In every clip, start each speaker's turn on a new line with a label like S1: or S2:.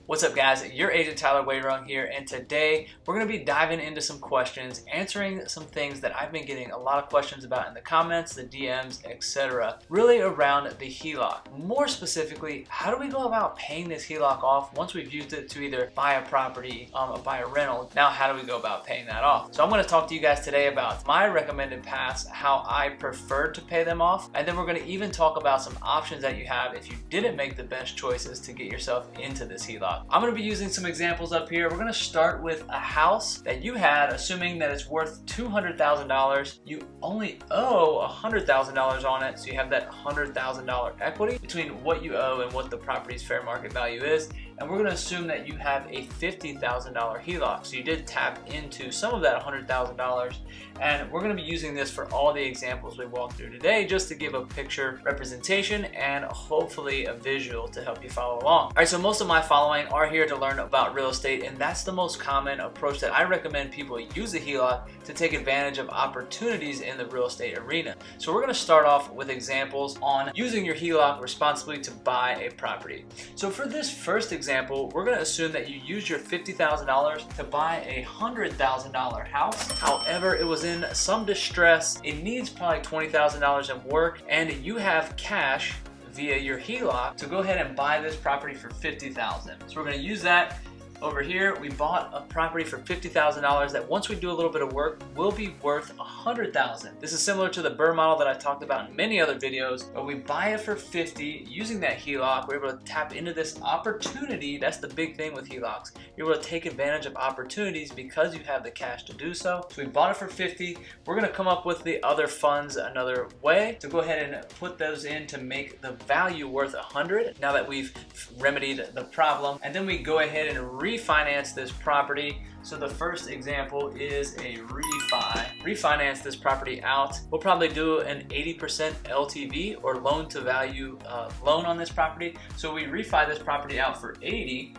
S1: What's up guys, your agent Tyler Wehrung here, and today we're going to be diving into some questions, answering some things that I've been getting a lot of questions about in the comments, the DMs, etc. Really around the HELOC. More specifically, how do we go about paying this HELOC off once we've used it to either buy a property or buy a rental? Now how do we go about paying that off? So I'm going to talk to you guys today about my recommended paths, how I prefer to pay them off, and then we're going to even talk about some options that you have if you didn't make the best choices to get yourself into this HELOC. I'm going to be using some examples up here. We're going to start with a house that you had, assuming that it's worth $200,000. You only owe $100,000 on it, so you have that $100,000 equity between what you owe and what the property's fair market value is. And we're going to assume that you have a $50,000 HELOC. So you did tap into some of that $100,000. And we're going to be using this for all the examples we walk through today, just to give a picture representation and hopefully a visual to help you follow along. All right, so most of my following are here to learn about real estate, and that's the most common approach that I recommend people use the HELOC to take advantage of opportunities in the real estate arena. So we're going to start off with examples on using your HELOC responsibly to buy a property. So for this first example, we're going to assume that you use your $50,000 to buy a $100,000 house. However, it was in some distress. It needs probably $20,000 in work, and you have cash via your HELOC to go ahead and buy this property for $50,000. So we're going to use that. Over here, we bought a property for $50,000 that once we do a little bit of work will be worth $100,000. This is similar to the BRRRR model that I talked about in many other videos, but we buy it for $50,000 using that HELOC. We're able to tap into this opportunity. That's the big thing with HELOCs. You're able to take advantage of opportunities because you have the cash to do so. So we bought it for $50,000. We're going to come up with the other funds another way to go ahead and put those in to make the value worth $100,000 now that we've remedied the problem. And then we go ahead and refinance this property. So the first example is a refinance this property out. We'll probably do an 80% LTV or loan to value loan on this property. So we refi this property out for $80,000.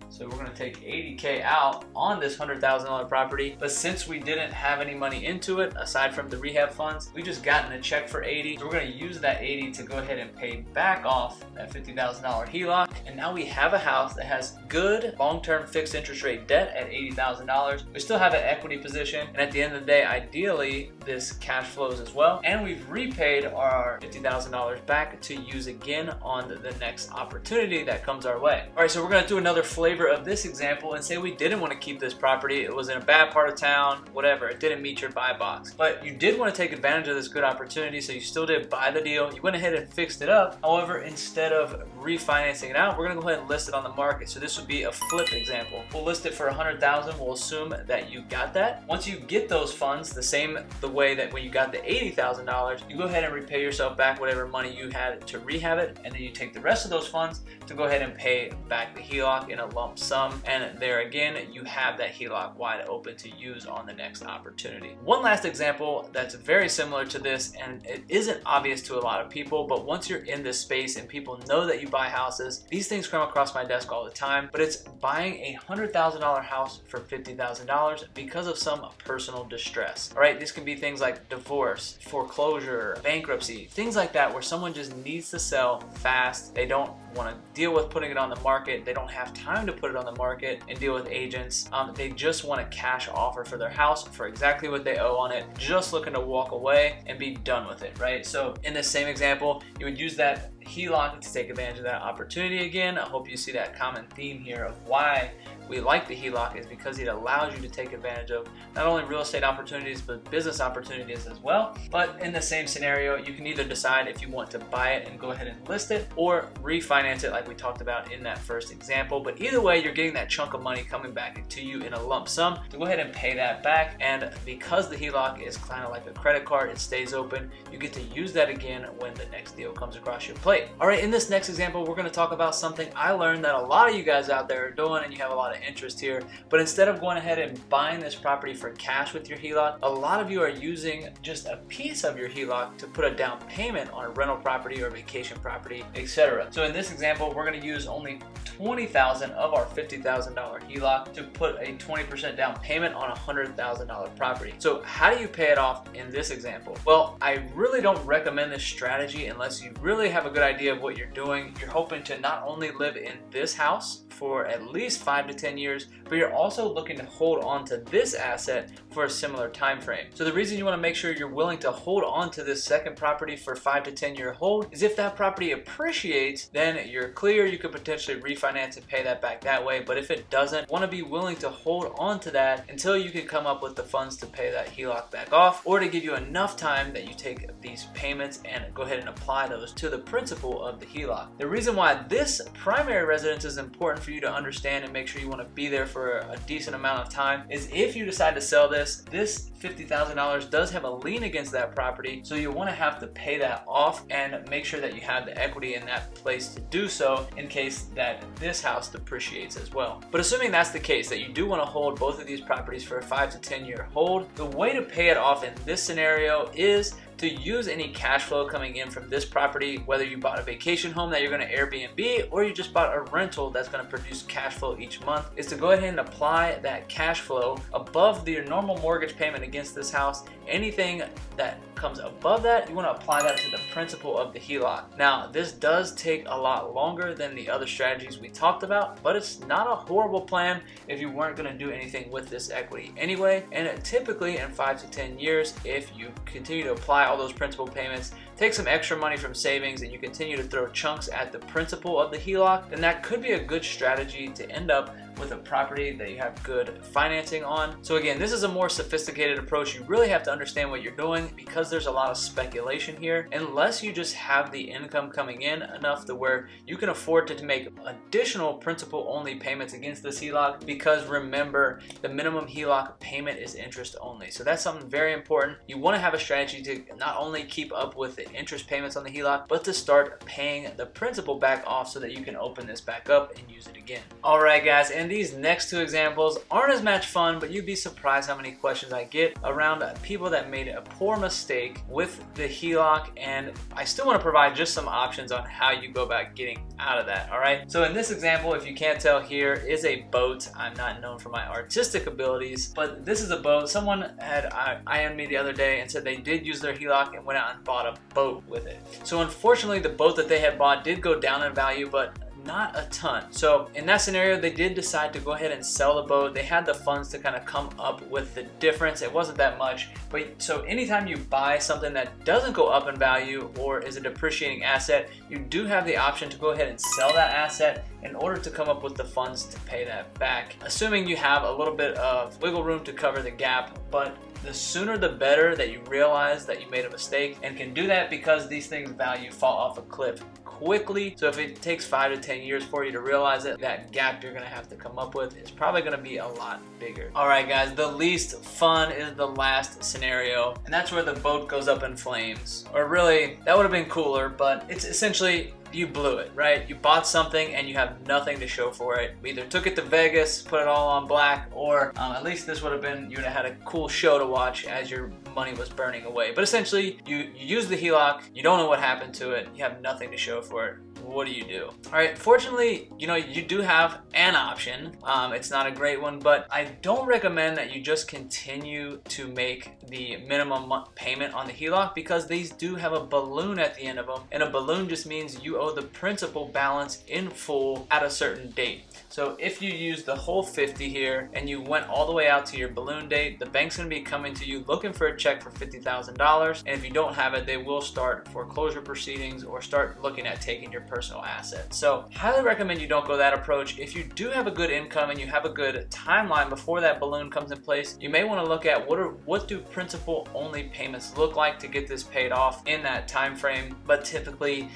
S1: So we're going to take $80K out on this $100,000 property. But since we didn't have any money into it, aside from the rehab funds, we just gotten a check for $80,000. So we're going to use that $80,000 to go ahead and pay back off that $50,000 HELOC. And now we have a house that has good long-term fixed interest rate debt at $80,000. We still have an equity position. And at the end of the day, ideally, this cash flows as well. And we've repaid our $50,000 back to use again on the next opportunity that comes our way. All right, so we're going to do another flavor of this example and say we didn't want to keep this property. It was in a bad part of town, whatever. It didn't meet your buy box, but you did want to take advantage of this good opportunity, so you still did buy the deal. You went ahead and fixed it up. However, instead of refinancing it out, we're going to go ahead and list it on the market. So this would be a flip example. We'll list it for $100,000. We'll assume that you got that. Once you get those funds, the way that when you got the $80,000, you go ahead and repay yourself back whatever money you had to rehab it, and then you take the rest of those funds to go ahead and pay back the HELOC in a lump sum, and there again you have that HELOC wide open to use on the next opportunity. One last example that's very similar to this, and it isn't obvious to a lot of people, but once you're in this space and people know that you buy houses, these things come across my desk all the time, but it's buying a $100,000 house for $50,000 because of some personal distress. All right, this can be things like divorce, foreclosure, bankruptcy, things like that, where someone just needs to sell fast. They don't want to deal with putting it on the market. They don't have time to put it on the market and deal with agents. They just want a cash offer for their house for exactly what they owe on it, just looking to walk away and be done with it, right? So in this same example, you would use that HELOC to take advantage of that opportunity again. I hope you see that common theme here of why we like the HELOC, is because it allows you to take advantage of not only real estate opportunities, but business opportunities as well. But in the same scenario, you can either decide if you want to buy it and go ahead and list it, or refinance it like we talked about in that first example. But either way, you're getting that chunk of money coming back to you in a lump sum to go ahead and pay that back. And because the HELOC is kind of like a credit card, it stays open. You get to use that again when the next deal comes across your plate. All right, in this next example, we're going to talk about something I learned that a lot of you guys out there are doing, and you have a lot of interest here. But instead of going ahead and buying this property for cash with your HELOC, a lot of you are using just a piece of your HELOC to put a down payment on a rental property or vacation property, etc. So in this example, we're going to use only $20,000 of our $50,000 HELOC to put a 20% down payment on a $100,000 property. So how do you pay it off in this example? Well, I really don't recommend this strategy unless you really have a good idea of what you're doing. You're hoping to not only live in this house for at least 5 to 10 years, but you're also looking to hold on to this asset for a similar time frame. So the reason you want to make sure you're willing to hold on to this second property for 5 to 10 year hold is if that property appreciates, then you're clear. You could potentially refinance and pay that back that way. But if it doesn't, want to be willing to hold on to that until you can come up with the funds to pay that HELOC back off, or to give you enough time that you take these payments and go ahead and apply those to the principal of the HELOC. The reason why this primary residence is important for you to understand and make sure you want to be there for a decent amount of time is if you decide to sell this $50,000 does have a lien against that property, so you want to have to pay that off and make sure that you have the equity in that place to do so in case that this house depreciates as well. But assuming that's the case, that you do want to hold both of these properties for a 5 to 10 year hold, the way to pay it off in this scenario is to use any cash flow coming in from this property, whether you bought a vacation home that you're going to Airbnb or you just bought a rental that's going to produce cash flow each month, is to go ahead and apply that cash flow above your normal mortgage payment against this house. Anything that comes above that, you want to apply that to the principal of the HELOC. Now, this does take a lot longer than the other strategies we talked about, but it's not a horrible plan if you weren't going to do anything with this equity anyway. And typically in 5 to 10 years, if you continue to apply all those principal payments, take some extra money from savings, and you continue to throw chunks at the principal of the HELOC, then that could be a good strategy to end up with a property that you have good financing on. So again, this is a more sophisticated approach. You really have to understand what you're doing because there's a lot of speculation here. Unless you just have the income coming in enough to where you can afford to make additional principal only payments against this HELOC, because remember, the minimum HELOC payment is interest only. So that's something very important. You want to have a strategy to not only keep up with the interest payments on the HELOC, but to start paying the principal back off so that you can open this back up and use it again. All right, guys, and these next two examples aren't as much fun, but you'd be surprised how many questions I get around people that made a poor mistake with the HELOC, and I still want to provide just some options on how you go about getting out of that. All right, so in this example, if you can't tell, here is a boat. I'm not known for my artistic abilities, but this is a boat. Someone had IM'd me the other day and said they did use their HELOC and went out and bought a boat with it. So unfortunately, the boat that they had bought did go down in value, but not a ton. So in that scenario, they did decide to go ahead and sell the boat. They had the funds to kind of come up with the difference. It wasn't that much, but so anytime you buy something that doesn't go up in value or is a depreciating asset, you do have the option to go ahead and sell that asset in order to come up with the funds to pay that back, assuming you have a little bit of wiggle room to cover the gap. But the sooner the better that you realize that you made a mistake, and can do that because these things value fall off a cliff quickly. So if it takes 5 to 10 years for you to realize it, that gap you're gonna have to come up with is probably gonna be a lot bigger. All right, guys, the least fun is the last scenario, and that's where the boat goes up in flames. Or really, that would have been cooler, but it's essentially you blew it, right? You bought something and you have nothing to show for it. We either took it to Vegas, put it all on black, or at least this would have been, you would have had a cool show to watch as your money was burning away. But essentially, you use the HELOC, you don't know what happened to it, you have nothing to show for it. What do you do? All right, fortunately, you do have an option. It's not a great one, but I don't recommend that you just continue to make the minimum payment on the HELOC, because these do have a balloon at the end of them, and a balloon just means you owe the principal balance in full at a certain date. So if you use the whole 50 here and you went all the way out to your balloon date, the bank's gonna be coming to you looking for a check for $50,000, and if you don't have it, they will start foreclosure proceedings or start looking at taking your personal assets. So highly recommend you don't go that approach. If you do have a good income and you have a good timeline before that balloon comes in place, you may want to look at what do principal only payments look like to get this paid off in that time frame. But typically,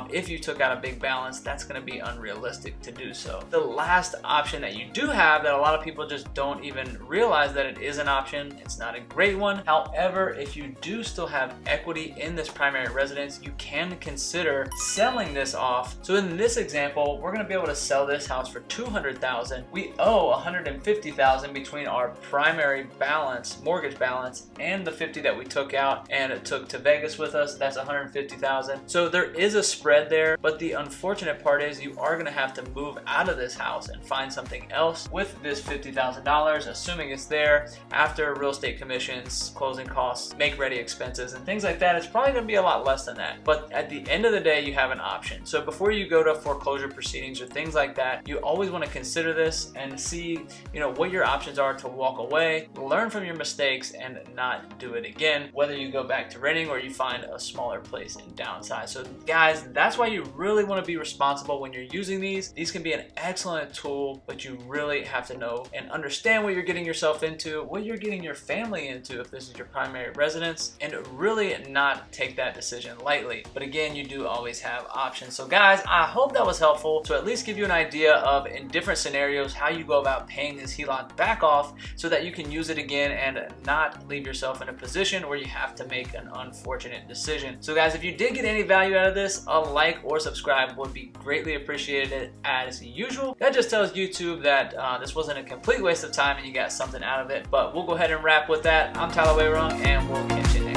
S1: if you took out a big balance, that's going to be unrealistic to do so. The last option that you do have that a lot of people just don't even realize that it is an option, it's not a great one. However, if you do still have equity in this primary residence, you can consider selling this off. So in this example, we're going to be able to sell this house for $200,000. We owe $150,000 between our primary balance, mortgage balance, and the $50,000 that we took out and it took to Vegas with us. That's $150,000. So there is a spread there, but the unfortunate part is you are going to have to move out of this house house and find something else with this $50,000, assuming it's there, after real estate commissions, closing costs, make ready expenses, and things like that, it's probably going to be a lot less than that. But at the end of the day, you have an option. So before you go to foreclosure proceedings or things like that, you always want to consider this and see, what your options are to walk away, learn from your mistakes, and not do it again, whether you go back to renting or you find a smaller place and downsize. So guys, that's why you really want to be responsible when you're using these. These can be an excellent tool, but you really have to know and understand what you're getting yourself into, what you're getting your family into if this is your primary residence, and really not take that decision lightly. But again, you do always have options. So guys, I hope that was helpful to at least give you an idea of, in different scenarios, how you go about paying this HELOC back off so that you can use it again and not leave yourself in a position where you have to make an unfortunate decision. So guys, if you did get any value out of this, a like or subscribe would be greatly appreciated as usual. That just tells YouTube that this wasn't a complete waste of time and you got something out of it. But we'll go ahead and wrap with that. I'm Tyler Wehrung, and we'll catch you next time.